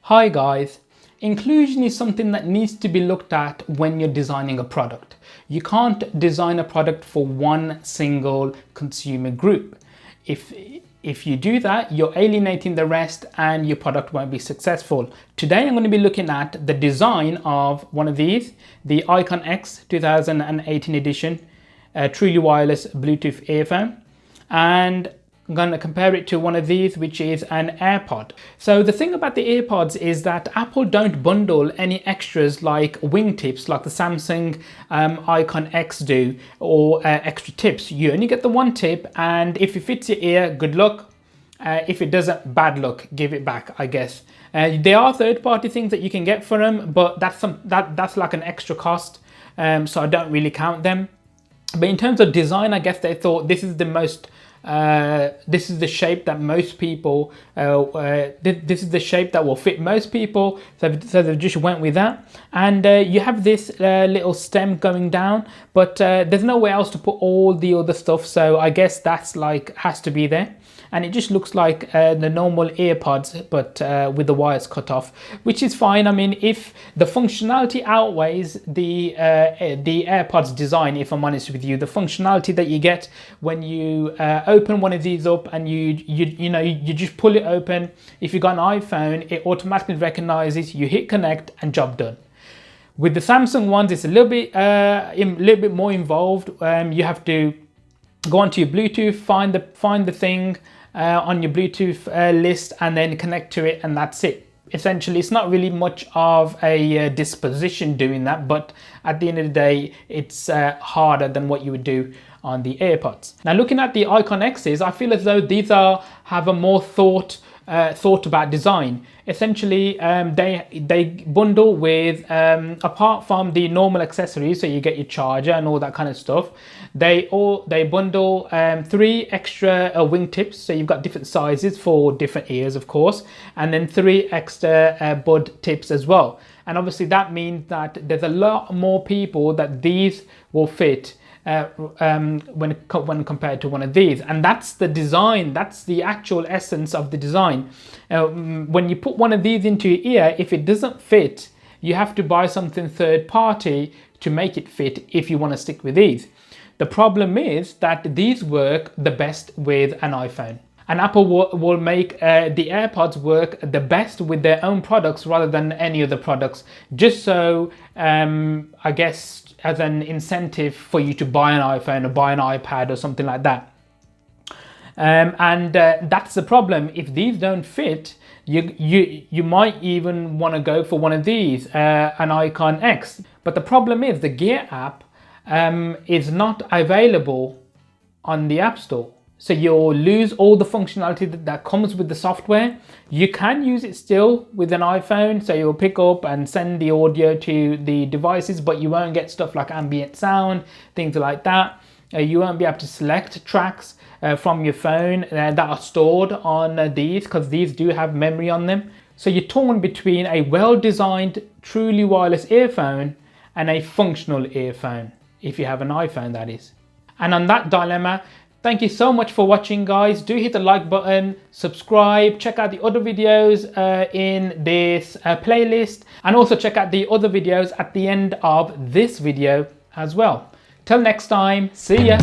Hi guys, inclusion is something that needs to be looked at when you're designing a product. You can't design a product for one single consumer group. If you do that, you're alienating the rest and your product won't be successful. Today I'm going to be looking at the design of one of these, the IconX 2018 edition, truly wireless Bluetooth earphone, and I'm going to compare it to one of these, which is an Airpod. So the thing about the Airpods is that Apple don't bundle any extras like wingtips like the Samsung IconX do, or extra tips. You only get the one tip, and if it fits your ear, good luck. If it doesn't, bad luck, give it back, I guess. There are third-party things that you can get for them, but that's like an extra cost, so I don't really count them. But in terms of design, I guess they thought this is the most this is the shape that most people this is the shape that will fit most people, so they just went with that. And you have this little stem going down, but there's nowhere else to put all the other stuff, so I guess that's like has to be there. And it just looks like the normal AirPods, but with the wires cut off, which is fine. I mean, if the functionality outweighs the AirPods design, if I'm honest with you, the functionality that you get when you open one of these up and you just pull it open. If you got an iPhone, it automatically recognizes, you hit connect, and job done. With the Samsung ones, it's a little bit more involved. You have to go onto your Bluetooth, find the thing on your Bluetooth list, and then connect to it, and that's it. Essentially, it's not really much of a disposition doing that, but at the end of the day, it's harder than what you would do on the AirPods. Now, looking at the IconXs, I feel as though these have a more thought about design. Essentially, they bundle with apart from the normal accessories, so you get your charger and all that kind of stuff, they bundle 3 extra wingtips, so you've got different sizes for different ears, of course, and then 3 extra bud tips as well. And obviously that means that there's a lot more people that these will fit when compared to one of these. And that's the design, that's the actual essence of the design. When you put one of these into your ear, if it doesn't fit, you have to buy something third party to make it fit if you want to stick with these. The problem is that these work the best with an iPhone. And Apple will make the AirPods work the best with their own products rather than any other products, just so I guess as an incentive for you to buy an iPhone or buy an iPad or something like that. That's the problem. If these don't fit, you might even want to go for one of these, an IconX. But the problem is the Gear app is not available on the App Store. So you'll lose all the functionality that comes with the software. You can use it still with an iPhone, so you'll pick up and send the audio to the devices, but you won't get stuff like ambient sound, things like that. You won't be able to select tracks from your phone that are stored on these, because these do have memory on them. So you're torn between a well-designed, truly wireless earphone and a functional earphone, if you have an iPhone, that is. And on that dilemma, thank you so much for watching, guys. Do hit the like button, subscribe, check out the other videos in this playlist, and also check out the other videos at the end of this video as well. Till next time, see ya.